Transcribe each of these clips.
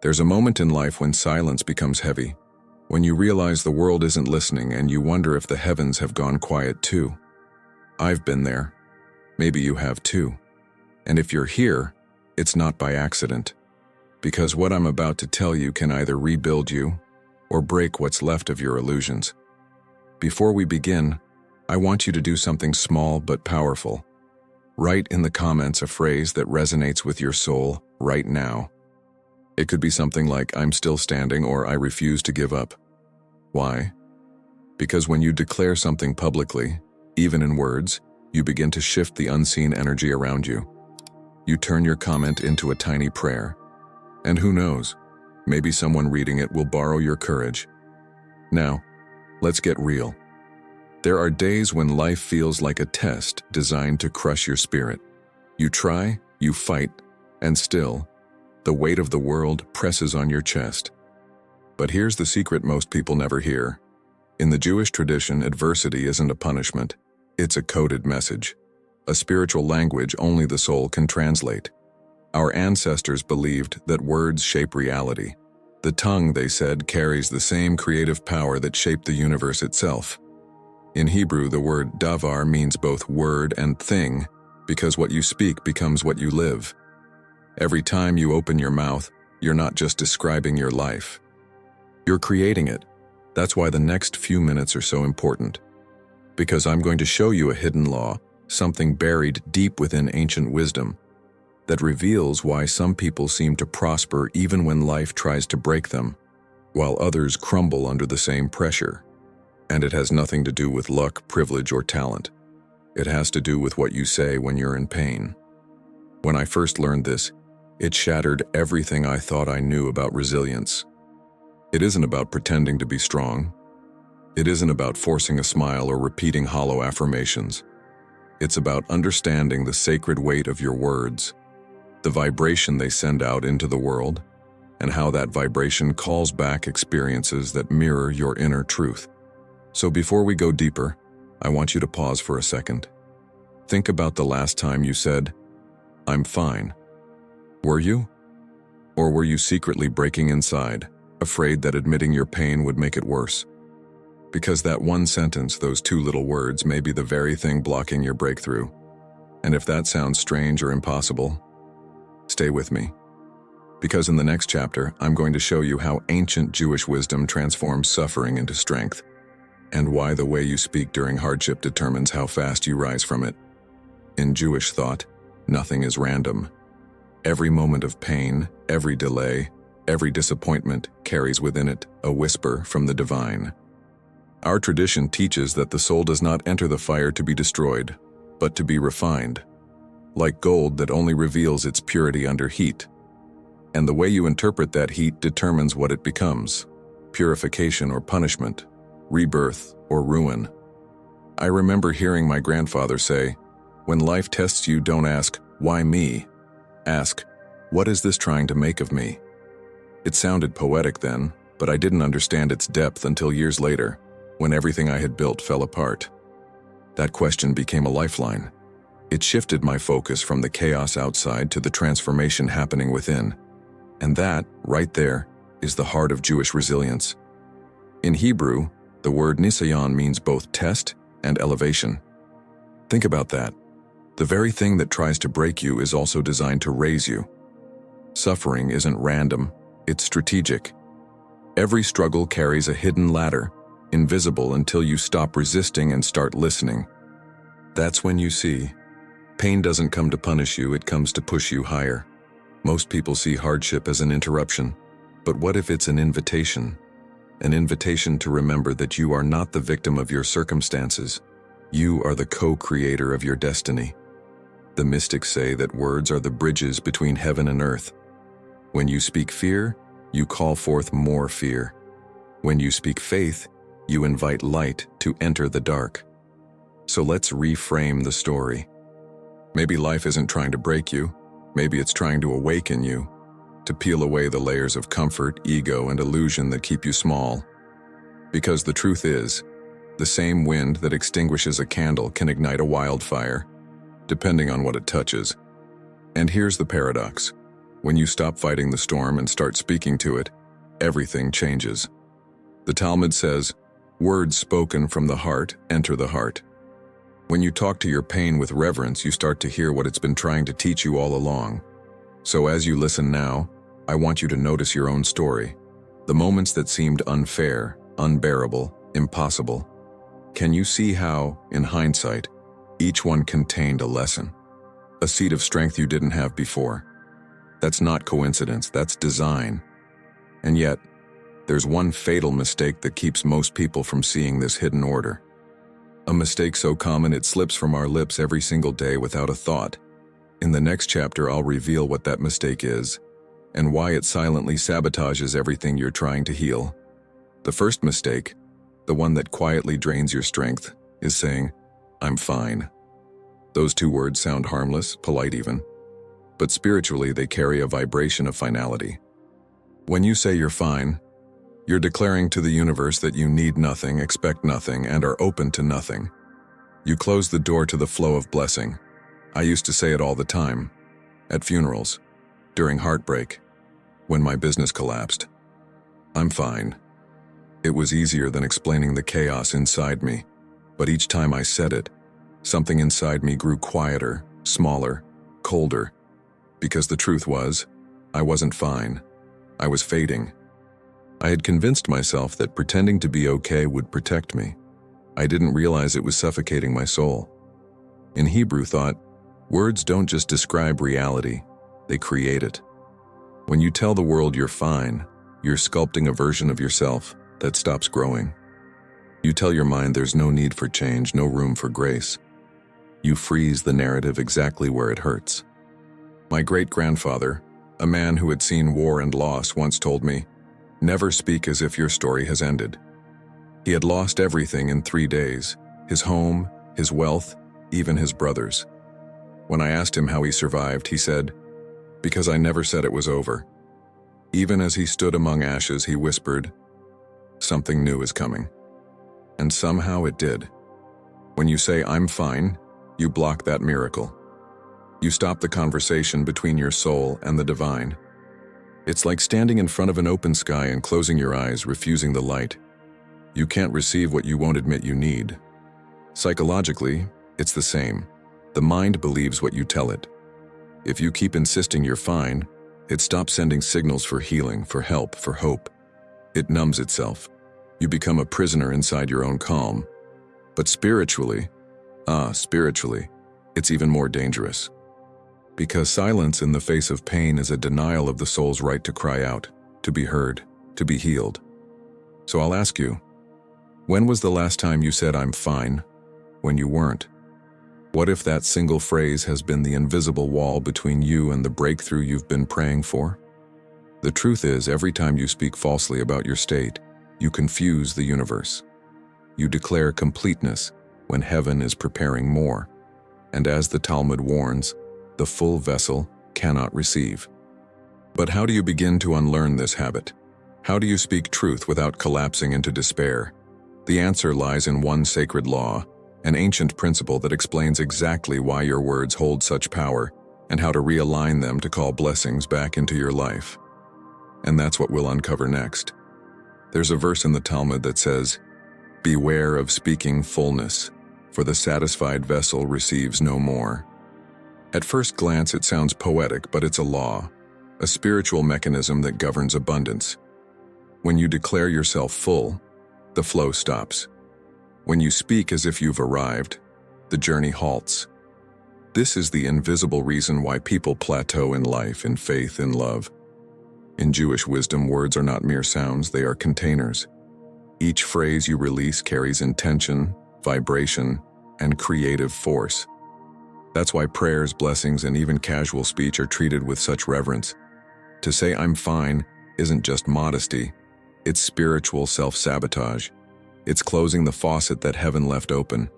There's a moment in life when silence becomes heavy, when you realize the world isn't listening and you wonder if the heavens have gone quiet too. I've been there. Maybe you have too. And if you're here, it's not by accident. Because what I'm about to tell you can either rebuild you or break what's left of your illusions. Before we begin, I want you to do something small but powerful. Write in the comments a phrase that resonates with your soul right now. It could be something like, "I'm still standing," or "I refuse to give up." Why? Because when you declare something publicly, even in words, you begin to shift the unseen energy around you. You turn your comment into a tiny prayer. And who knows, maybe someone reading it will borrow your courage. Now, let's get real. There are days when life feels like a test designed to crush your spirit. You try, you fight, and still, the weight of the world presses on your chest. But here's the secret most people never hear. In the Jewish tradition, adversity isn't a punishment. It's a coded message, a spiritual language only the soul can translate. Our ancestors believed that words shape reality. The tongue, they said, carries the same creative power that shaped the universe itself. In Hebrew, the word davar means both word and thing, because what you speak becomes what you live. Every time you open your mouth, you're not just describing your life. You're creating it. That's why the next few minutes are so important. Because I'm going to show you a hidden law, something buried deep within ancient wisdom, that reveals why some people seem to prosper even when life tries to break them, while others crumble under the same pressure. And it has nothing to do with luck, privilege, or talent. It has to do with what you say when you're in pain. When I first learned this, it shattered everything I thought I knew about resilience. It isn't about pretending to be strong. It isn't about forcing a smile or repeating hollow affirmations. It's about understanding the sacred weight of your words, the vibration they send out into the world, and how that vibration calls back experiences that mirror your inner truth. So before we go deeper, I want you to pause for a second. Think about the last time you said, "I'm fine." Were you? Or were you secretly breaking inside, afraid that admitting your pain would make it worse? Because that one sentence, those two little words, may be the very thing blocking your breakthrough. And if that sounds strange or impossible, stay with me. Because in the next chapter, I'm going to show you how ancient Jewish wisdom transforms suffering into strength, and why the way you speak during hardship determines how fast you rise from it. In Jewish thought, nothing is random. Every moment of pain, every delay, every disappointment carries within it a whisper from the divine. Our tradition teaches that the soul does not enter the fire to be destroyed, but to be refined, like gold that only reveals its purity under heat. And the way you interpret that heat determines what it becomes: purification or punishment, rebirth or ruin. I remember hearing my grandfather say, "When life tests you, don't ask, 'Why me?' Ask, 'What is this trying to make of me?'" It sounded poetic then, but I didn't understand its depth until years later, when everything I had built fell apart. That question became a lifeline. It shifted my focus from the chaos outside to the transformation happening within. And that, right there, is the heart of Jewish resilience. In Hebrew, the word nisayon means both test and elevation. Think about that. The very thing that tries to break you is also designed to raise you. Suffering isn't random, it's strategic. Every struggle carries a hidden ladder, invisible until you stop resisting and start listening. That's when you see, pain doesn't come to punish you, it comes to push you higher. Most people see hardship as an interruption, but what if it's an invitation? An invitation to remember that you are not the victim of your circumstances. You are the co-creator of your destiny. The mystics say that words are the bridges between heaven and earth. When you speak fear, you call forth more fear. When you speak faith, you invite light to enter the dark. So let's reframe the story. Maybe life isn't trying to break you. Maybe it's trying to awaken you, to peel away the layers of comfort, ego, and illusion that keep you small. Because the truth is, the same wind that extinguishes a candle can ignite a wildfire, depending on what it touches. And here's the paradox. When you stop fighting the storm and start speaking to it, everything changes. The Talmud says, "Words spoken from the heart enter the heart." When you talk to your pain with reverence, you start to hear what it's been trying to teach you all along. So as you listen now, I want you to notice your own story. The moments that seemed unfair, unbearable, impossible. Can you see how, in hindsight, each one contained a lesson? A seed of strength you didn't have before. That's not coincidence, that's design. And yet, there's one fatal mistake that keeps most people from seeing this hidden order. A mistake so common it slips from our lips every single day without a thought. In the next chapter, I'll reveal what that mistake is, and why it silently sabotages everything you're trying to heal. The first mistake, the one that quietly drains your strength, is saying, "I'm fine." Those two words sound harmless, polite even, but spiritually they carry a vibration of finality. When you say you're fine, you're declaring to the universe that you need nothing, expect nothing, and are open to nothing. You close the door to the flow of blessing. I used to say it all the time, at funerals, during heartbreak, when my business collapsed. "I'm fine." It was easier than explaining the chaos inside me, but each time I said it, something inside me grew quieter, smaller, colder, because the truth was, I wasn't fine. I was fading. I had convinced myself that pretending to be okay would protect me. I didn't realize it was suffocating my soul. In Hebrew thought, words don't just describe reality, they create it. When you tell the world you're fine, you're sculpting a version of yourself that stops growing. You tell your mind there's no need for change, no room for grace. You freeze the narrative exactly where it hurts. My great-grandfather, a man who had seen war and loss, once told me, "Never speak as if your story has ended." He had lost everything in 3 days, his home, his wealth, even his brothers. When I asked him how he survived, he said, "Because I never said it was over." Even as he stood among ashes, he whispered, "Something new is coming." And somehow it did. When you say, "I'm fine," you block that miracle. You stop the conversation between your soul and the divine. It's like standing in front of an open sky and closing your eyes, refusing the light. You can't receive what you won't admit you need. Psychologically, it's the same. The mind believes what you tell it. If you keep insisting you're fine, it stops sending signals for healing, for help, for hope. It numbs itself. You become a prisoner inside your own calm. But spiritually, it's even more dangerous. Because silence in the face of pain is a denial of the soul's right to cry out, to be heard, to be healed. So I'll ask you, when was the last time you said, "I'm fine," when you weren't? What if that single phrase has been the invisible wall between you and the breakthrough you've been praying for? The truth is, every time you speak falsely about your state, you confuse the universe. You declare completeness when heaven is preparing more. And as the Talmud warns, the full vessel cannot receive. But how do you begin to unlearn this habit? How do you speak truth without collapsing into despair? The answer lies in one sacred law, an ancient principle that explains exactly why your words hold such power and how to realign them to call blessings back into your life. And that's what we'll uncover next. There's a verse in the Talmud that says, "Beware of speaking fullness, for the satisfied vessel receives no more." At first glance, it sounds poetic, but it's a law, a spiritual mechanism that governs abundance. When you declare yourself full, the flow stops. When you speak as if you've arrived, the journey halts. This is the invisible reason why people plateau in life, in faith, in love. In Jewish wisdom, words are not mere sounds, they are containers. Each phrase you release carries intention, vibration, and creative force. That's why prayers, blessings, and even casual speech are treated with such reverence. To say "I'm fine" isn't just modesty, it's spiritual self-sabotage. It's closing the faucet that heaven left open.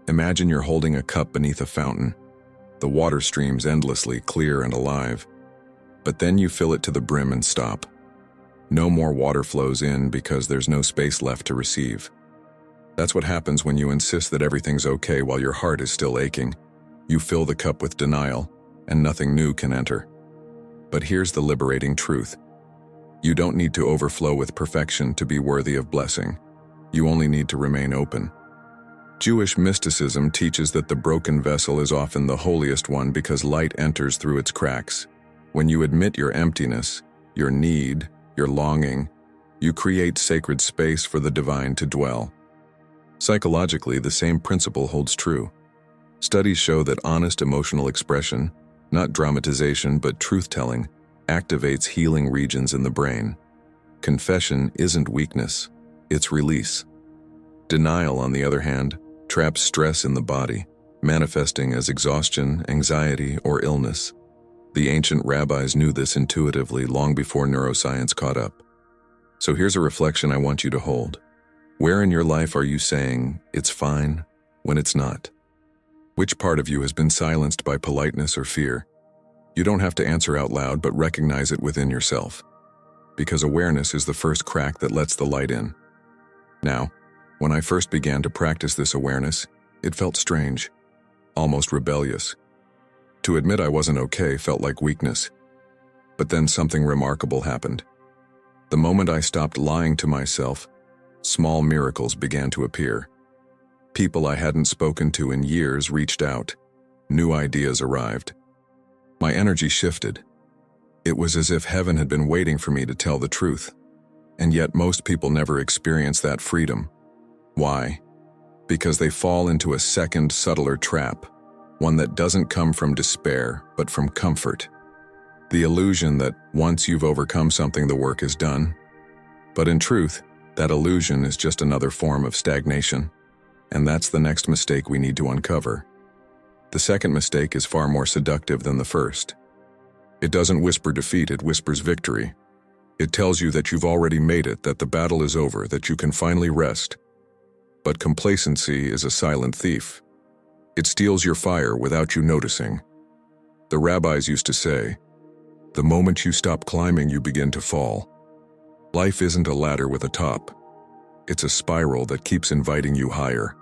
Imagine you're holding a cup beneath a fountain. The water streams endlessly, clear and alive. But then you fill it to the brim and stop. No more water flows in because there's no space left to receive. That's what happens when you insist that everything's okay while your heart is still aching. You fill the cup with denial, and nothing new can enter. But here's the liberating truth. You don't need to overflow with perfection to be worthy of blessing. You only need to remain open. Jewish mysticism teaches that the broken vessel is often the holiest one because light enters through its cracks. When you admit your emptiness, your need, your longing, you create sacred space for the divine to dwell. Psychologically, the same principle holds true. Studies show that honest emotional expression, not dramatization but truth-telling, activates healing regions in the brain. Confession isn't weakness, it's release. Denial, on the other hand, traps stress in the body, manifesting as exhaustion, anxiety, or illness. The ancient rabbis knew this intuitively long before neuroscience caught up. So here's a reflection I want you to hold. Where in your life are you saying, "It's fine," when it's not? Which part of you has been silenced by politeness or fear? You don't have to answer out loud, but recognize it within yourself. Because awareness is the first crack that lets the light in. Now, when I first began to practice this awareness, it felt strange, almost rebellious. To admit I wasn't okay felt like weakness. But then something remarkable happened. The moment I stopped lying to myself, small miracles began to appear. People I hadn't spoken to in years reached out. New ideas arrived. My energy shifted. It was as if heaven had been waiting for me to tell the truth. And yet most people never experience that freedom. Why? Because they fall into a second, subtler trap, one that doesn't come from despair, but from comfort. The illusion that once you've overcome something, the work is done. But in truth, that illusion is just another form of stagnation. And that's the next mistake we need to uncover. The second mistake is far more seductive than the first. It doesn't whisper defeat, it whispers victory. It tells you that you've already made it, that the battle is over, that you can finally rest. But complacency is a silent thief. It steals your fire without you noticing. The rabbis used to say, "The moment you stop climbing, you begin to fall." Life isn't a ladder with a top. It's a spiral that keeps inviting you higher.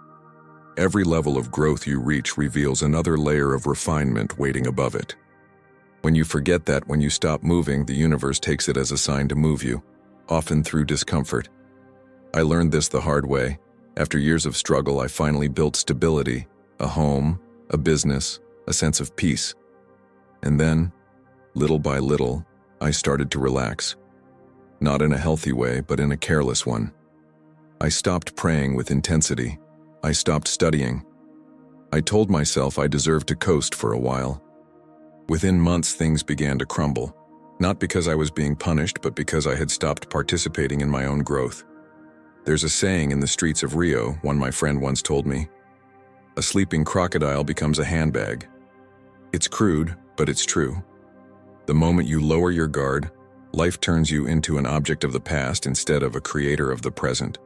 Every level of growth you reach reveals another layer of refinement waiting above it. When you forget that, when you stop moving, the universe takes it as a sign to move you, often through discomfort. I learned this the hard way. After years of struggle, I finally built stability, a home, a business, a sense of peace. And then, little by little, I started to relax. Not in a healthy way, but in a careless one. I stopped praying with intensity. I stopped studying. I told myself I deserved to coast for a while. Within months, things began to crumble. Not because I was being punished, but because I had stopped participating in my own growth. There's a saying in the streets of Rio, one my friend once told me, "A sleeping crocodile becomes a handbag." It's crude, but it's true. The moment you lower your guard, life turns you into an object of the past instead of a creator of the present.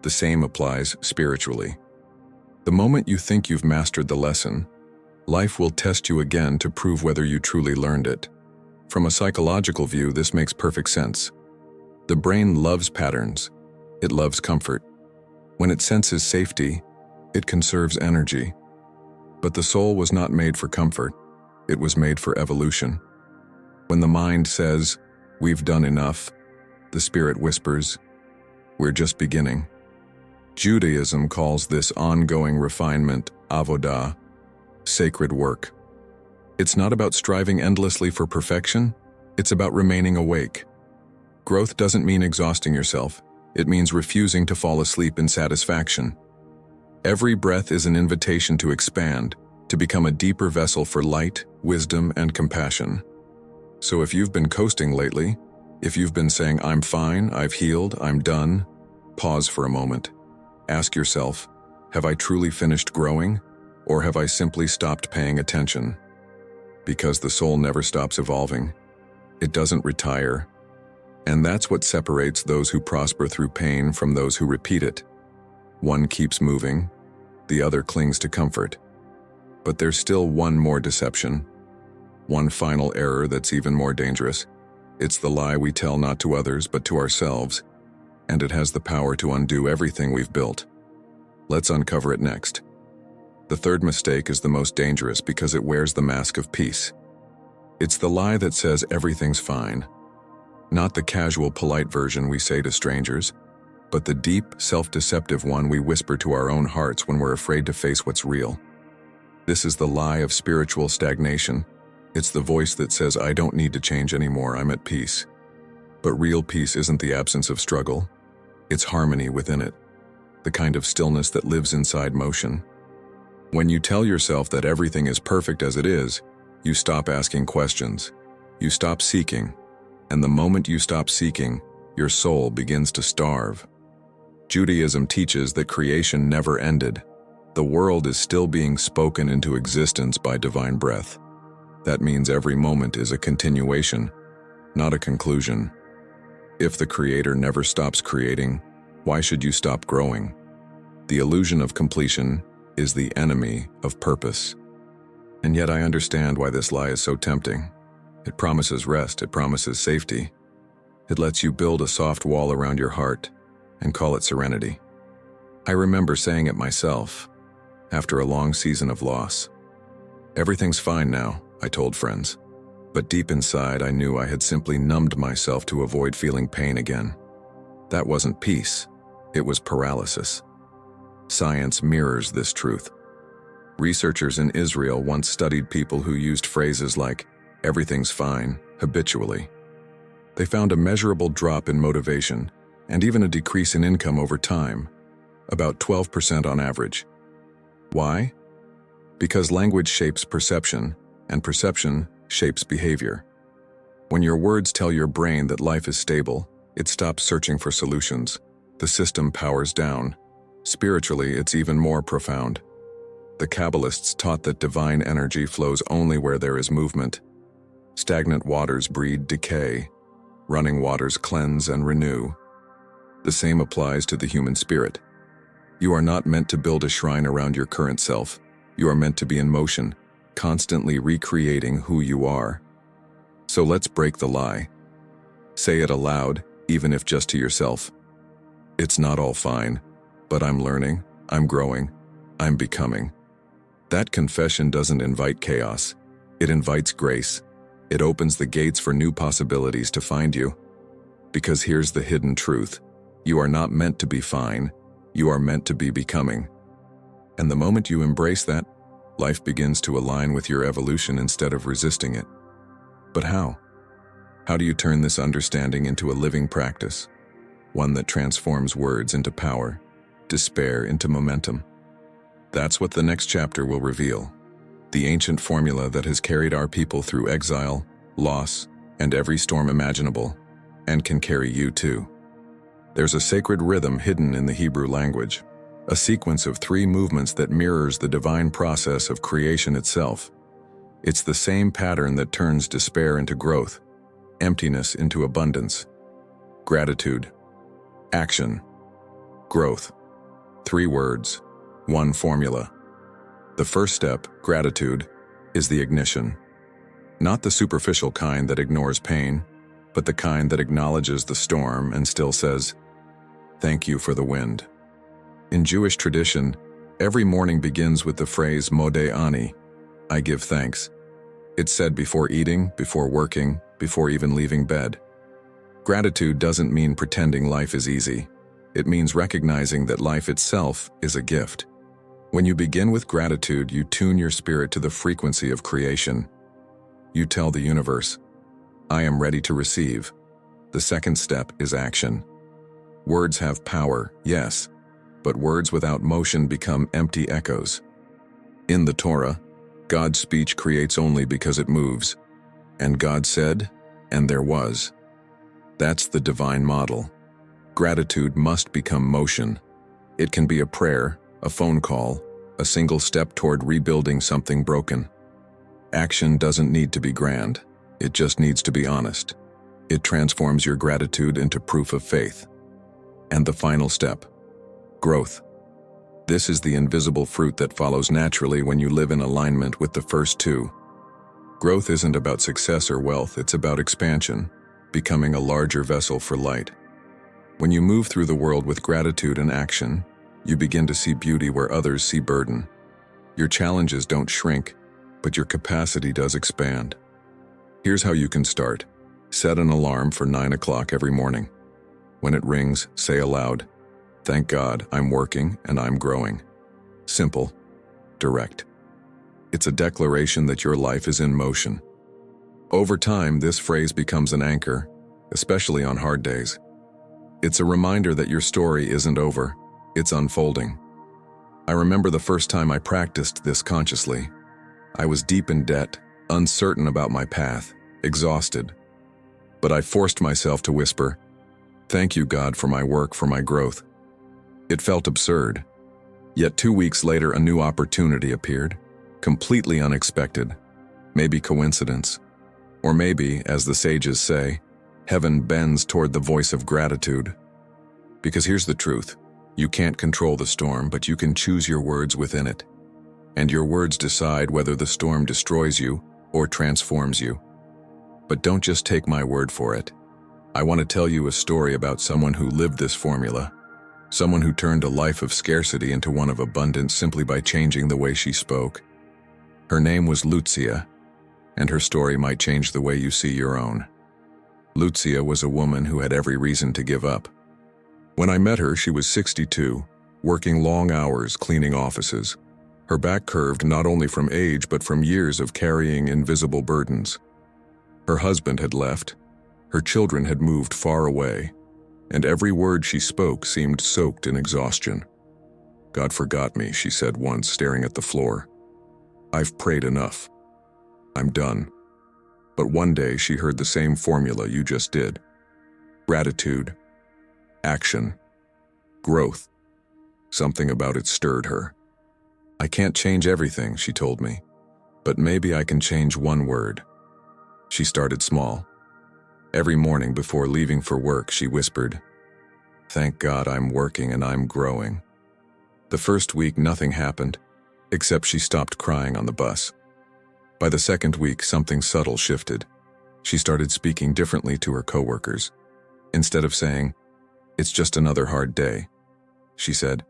The same applies spiritually. The moment you think you've mastered the lesson, life will test you again to prove whether you truly learned it. From a psychological view, this makes perfect sense. The brain loves patterns. It loves comfort. When it senses safety, it conserves energy. But the soul was not made for comfort. It was made for evolution. When the mind says, "We've done enough," the spirit whispers, "We're just beginning." Judaism calls this ongoing refinement avodah, sacred work. It's not about striving endlessly for perfection, it's about remaining awake. Growth doesn't mean exhausting yourself, it means refusing to fall asleep in satisfaction. Every breath is an invitation to expand, to become a deeper vessel for light, wisdom, and compassion. So if you've been coasting lately, if you've been saying, "I'm fine, I've healed, I'm done," pause for a moment. Ask yourself, have I truly finished growing, or have I simply stopped paying attention? Because the soul never stops evolving. It doesn't retire. And that's what separates those who prosper through pain from those who repeat it. One keeps moving, the other clings to comfort. But there's still one more deception, one final error that's even more dangerous. It's the lie we tell not to others but to ourselves, and it has the power to undo everything we've built. Let's uncover it next. The third mistake is the most dangerous because it wears the mask of peace. It's the lie that says everything's fine. Not the casual, polite version we say to strangers, but the deep, self-deceptive one we whisper to our own hearts when we're afraid to face what's real. This is the lie of spiritual stagnation. It's the voice that says, I don't need to change anymore, I'm at peace. But real peace isn't the absence of struggle. It's harmony within it, the kind of stillness that lives inside motion. When you tell yourself that everything is perfect as it is, you stop asking questions. You stop seeking. And the moment you stop seeking, your soul begins to starve. Judaism teaches that creation never ended. The world is still being spoken into existence by divine breath. That means every moment is a continuation, not a conclusion. If the Creator never stops creating, why should you stop growing? The illusion of completion is the enemy of purpose. And yet I understand why this lie is so tempting. It promises rest, it promises safety. It lets you build a soft wall around your heart and call it serenity. I remember saying it myself, after a long season of loss. Everything's fine now, I told friends. But deep inside, I knew I had simply numbed myself to avoid feeling pain again. That wasn't peace, it was paralysis. Science mirrors this truth. Researchers in Israel once studied people who used phrases like, everything's fine, habitually. They found a measurable drop in motivation and even a decrease in income over time, about 12% on average. Why? Because language shapes perception, and perception shapes behavior. When your words tell your brain that life is stable, it stops searching for solutions. The system powers down. Spiritually, it's even more profound. The Kabbalists taught that divine energy flows only where there is movement. Stagnant waters breed decay. Running waters cleanse and renew. The same applies to the human spirit. You are not meant to build a shrine around your current self. You are meant to be in motion, constantly recreating who you are. So let's break the lie. Say it aloud, even if just to yourself. It's not all fine, but I'm learning, I'm growing, I'm becoming. That confession doesn't invite chaos. It invites grace. It opens the gates for new possibilities to find you. Because here's the hidden truth. You are not meant to be fine. You are meant to be becoming. And the moment you embrace that, life begins to align with your evolution instead of resisting it. But how? How do you turn this understanding into a living practice? One that transforms words into power, despair into momentum. That's what the next chapter will reveal. The ancient formula that has carried our people through exile, loss, and every storm imaginable, and can carry you too. There's a sacred rhythm hidden in the Hebrew language, a sequence of 3 movements that mirrors the divine process of creation itself. It's the same pattern that turns despair into growth, emptiness into abundance, gratitude, action, growth. 3 words, 1 formula. The first step, gratitude, is the ignition. Not the superficial kind that ignores pain, but the kind that acknowledges the storm and still says, "Thank you for the wind." In Jewish tradition, every morning begins with the phrase Modeh Ani, I give thanks. It's said before eating, before working, before even leaving bed. Gratitude doesn't mean pretending life is easy. It means recognizing that life itself is a gift. When you begin with gratitude, you tune your spirit to the frequency of creation. You tell the universe, I am ready to receive. The second step is action. Words have power, yes, but words without motion become empty echoes. In the Torah, God's speech creates only because it moves. And God said, and there was. That's the divine model. Gratitude must become motion. It can be a prayer, a phone call, a single step toward rebuilding something broken. Action doesn't need to be grand. It just needs to be honest. It transforms your gratitude into proof of faith. And the final step, growth. This is the invisible fruit that follows naturally when you live in alignment with the first 2. Growth isn't about success or wealth, it's about expansion, becoming a larger vessel for light. When you move through the world with gratitude and action, you begin to see beauty where others see burden. Your challenges don't shrink, but your capacity does expand. Here's how you can start. Set an alarm for 9 o'clock every morning. When it rings, say aloud, "Thank God, I'm working and I'm growing." Simple, direct. It's a declaration that your life is in motion. Over time, this phrase becomes an anchor, especially on hard days. It's a reminder that your story isn't over, it's unfolding. I remember the first time I practiced this consciously. I was deep in debt, uncertain about my path, exhausted. But I forced myself to whisper, "Thank you, God, for my work, for my growth." It felt absurd. Yet 2 weeks later, a new opportunity appeared, completely unexpected. Maybe coincidence. Or maybe, as the sages say, heaven bends toward the voice of gratitude. Because here's the truth. You can't control the storm, but you can choose your words within it. And your words decide whether the storm destroys you or transforms you. But don't just take my word for it. I want to tell you a story about someone who lived this formula. Someone who turned a life of scarcity into one of abundance simply by changing the way she spoke. Her name was Lucia, and her story might change the way you see your own. Lucia was a woman who had every reason to give up. When I met her, she was 62, working long hours cleaning offices. Her back curved not only from age but from years of carrying invisible burdens. Her husband had left, her children had moved far away, and every word she spoke seemed soaked in exhaustion. "God forgot me," she said once, staring at the floor. "I've prayed enough. I'm done." But one day she heard the same formula you just did. Gratitude, action, growth. Something about it stirred her. "I can't change everything," she told me, "but maybe I can change one word." She started small. Every morning before leaving for work, she whispered, "Thank God I'm working and I'm growing." The first week, nothing happened, except she stopped crying on the bus. By the second week, something subtle shifted. She started speaking differently to her coworkers. Instead of saying, "It's just another hard day," she said,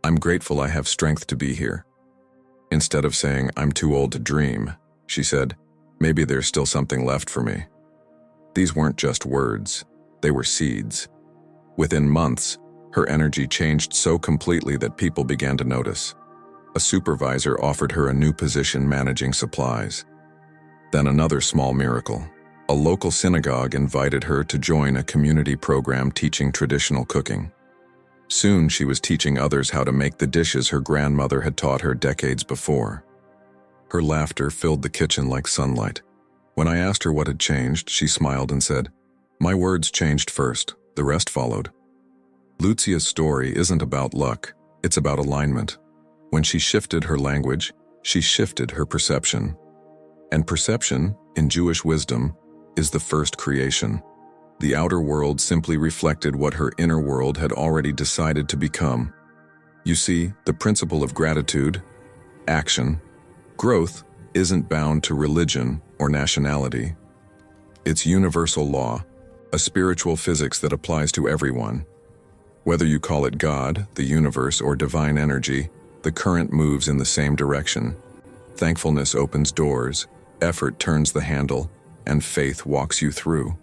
"I'm grateful I have strength to be here." Instead of saying, "I'm too old to dream," she said, "Maybe there's still something left for me." These weren't just words, they were seeds. Within months, her energy changed so completely that people began to notice. A supervisor offered her a new position managing supplies. Then another small miracle. A local synagogue invited her to join a community program teaching traditional cooking. Soon she was teaching others how to make the dishes her grandmother had taught her decades before. Her laughter filled the kitchen like sunlight. When I asked her what had changed, she smiled and said, "My words changed first, the rest followed." Lucia's story isn't about luck, it's about alignment. When she shifted her language, she shifted her perception. And perception, in Jewish wisdom, is the first creation. The outer world simply reflected what her inner world had already decided to become. You see, the principle of gratitude, action, growth isn't bound to religion or nationality. It's universal law, a spiritual physics that applies to everyone. Whether you call it God, the universe, or divine energy, the current moves in the same direction. Thankfulness opens doors, effort turns the handle, and faith walks you through.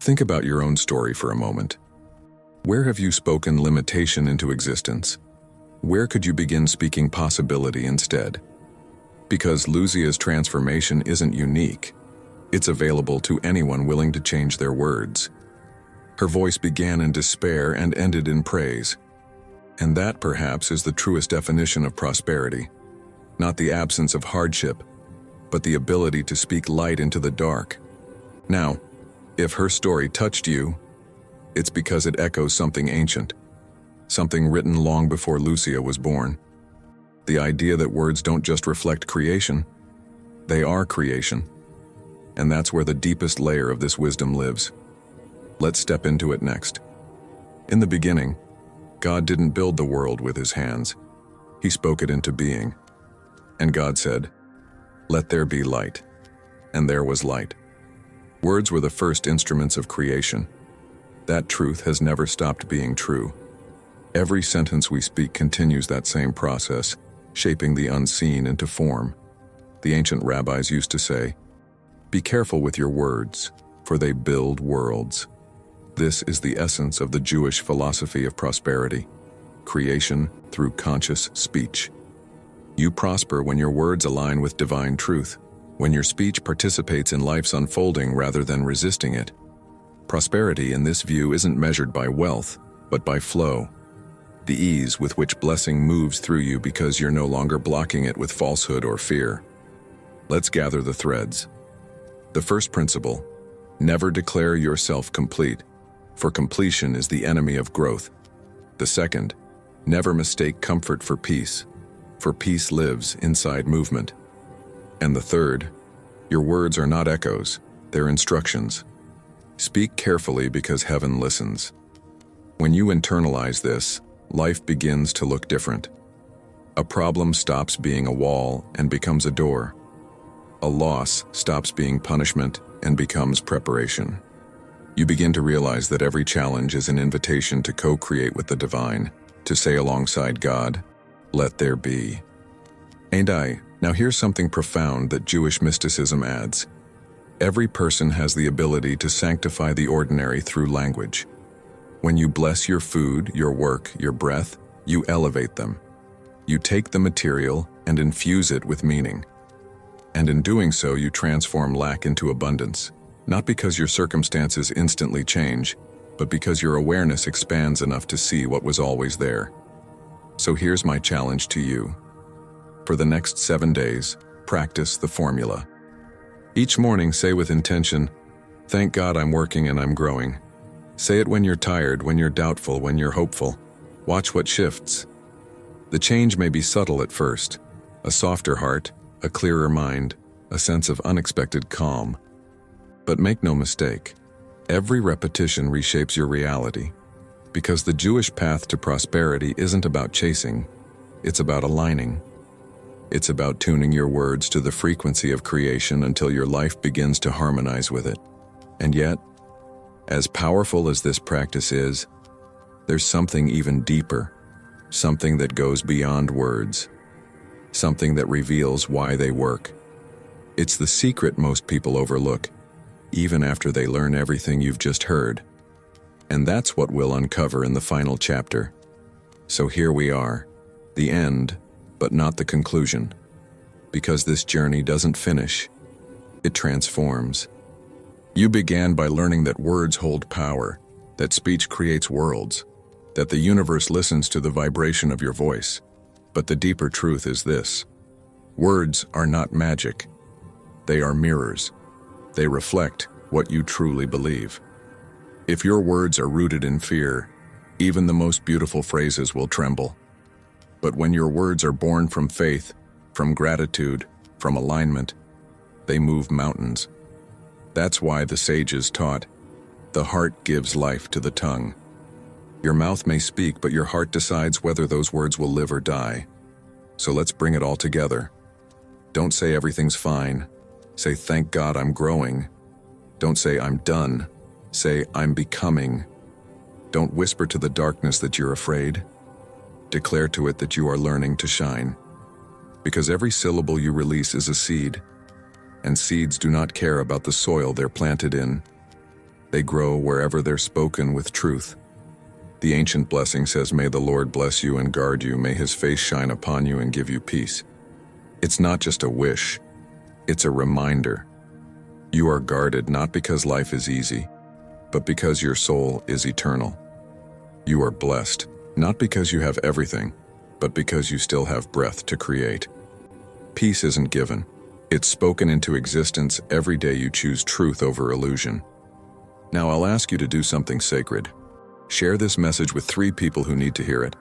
Think about your own story for a moment. Where have you spoken limitation into existence? Where could you begin speaking possibility instead? Because Lucia's transformation isn't unique. It's available to anyone willing to change their words. Her voice began in despair and ended in praise. And that, perhaps, is the truest definition of prosperity. Not the absence of hardship, but the ability to speak light into the dark. Now, if her story touched you, it's because it echoes something ancient, something written long before Lucia was born. The idea that words don't just reflect creation, they are creation. And that's where the deepest layer of this wisdom lives. Let's step into it next. In the beginning, God didn't build the world with his hands. He spoke it into being. And God said, "Let there be light." And there was light. Words were the first instruments of creation. That truth has never stopped being true. Every sentence we speak continues that same process, shaping the unseen into form. The ancient rabbis used to say, Be careful with your words, for they build worlds. This is the essence of the Jewish philosophy of prosperity, creation through conscious speech. You prosper when your words align with divine truth, when your speech participates in life's unfolding rather than resisting it. Prosperity in this view isn't measured by wealth, but by flow, the ease with which blessing moves through you because you're no longer blocking it with falsehood or fear. Let's gather the threads. The first principle: never declare yourself complete, for completion is the enemy of growth. The second: never mistake comfort for peace lives inside movement. And the third: your words are not echoes, they're instructions. Speak carefully because heaven listens. When you internalize this, life begins to look different. A problem stops being a wall and becomes a door. A loss stops being punishment and becomes preparation. You begin to realize that every challenge is an invitation to co-create with the divine, to say alongside God, "Let there be." Now here's something profound that Jewish mysticism adds. Every person has the ability to sanctify the ordinary through language. When you bless your food, your work, your breath, you elevate them. You take the material and infuse it with meaning. And in doing so, you transform lack into abundance, not because your circumstances instantly change, but because your awareness expands enough to see what was always there. So here's my challenge to you. For the next 7 days, practice the formula. Each morning, say with intention, "Thank God I'm working and I'm growing." Say it when you're tired, when you're doubtful, when you're hopeful. Watch what shifts. The change may be subtle at first: a softer heart, a clearer mind, a sense of unexpected calm. But make no mistake, every repetition reshapes your reality, because the Jewish path to prosperity isn't about chasing, it's about aligning. It's about tuning your words to the frequency of creation until your life begins to harmonize with it. And yet, as powerful as this practice is, there's something even deeper, something that goes beyond words, something that reveals why they work. It's the secret most people overlook, even after they learn everything you've just heard. And that's what we'll uncover in the final chapter. So here we are, the end, but not the conclusion. Because this journey doesn't finish, it transforms. You began by learning that words hold power, that speech creates worlds, that the universe listens to the vibration of your voice. But the deeper truth is this: words are not magic. They are mirrors. They reflect what you truly believe. If your words are rooted in fear, even the most beautiful phrases will tremble. But when your words are born from faith, from gratitude, from alignment, they move mountains. That's why the sages taught, the heart gives life to the tongue. Your mouth may speak, but your heart decides whether those words will live or die. So let's bring it all together. Don't say everything's fine. Say, "Thank God I'm growing." Don't say, "I'm done." Say, "I'm becoming." Don't whisper to the darkness that you're afraid. Declare to it that you are learning to shine. Because every syllable you release is a seed, and seeds do not care about the soil they're planted in. They grow wherever they're spoken with truth. The ancient blessing says, "May the Lord bless you and guard you. May his face shine upon you and give you peace." It's not just a wish, it's a reminder. You are guarded not because life is easy, but because your soul is eternal. You are blessed, not because you have everything, but because you still have breath to create. Peace isn't given. It's spoken into existence every day you choose truth over illusion. Now I'll ask you to do something sacred. Share this message with 3 people who need to hear it,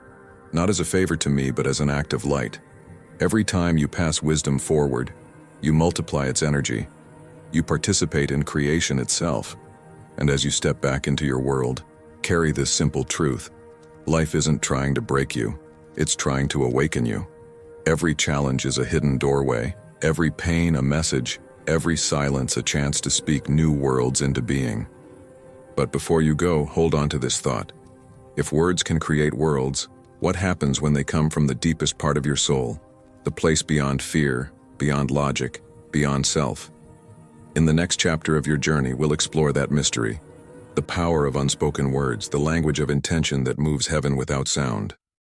not as a favor to me, but as an act of light. Every time you pass wisdom forward, you multiply its energy. You participate in creation itself. And as you step back into your world, carry this simple truth. Life isn't trying to break you, it's trying to awaken you. Every challenge is a hidden doorway, every pain a message, every silence a chance to speak new worlds into being. But before you go, hold on to this thought. If words can create worlds, what happens when they come from the deepest part of your soul, the place beyond fear, beyond logic, beyond self? In the next chapter of your journey, we'll explore that mystery, the power of unspoken words, the language of intention that moves heaven without sound.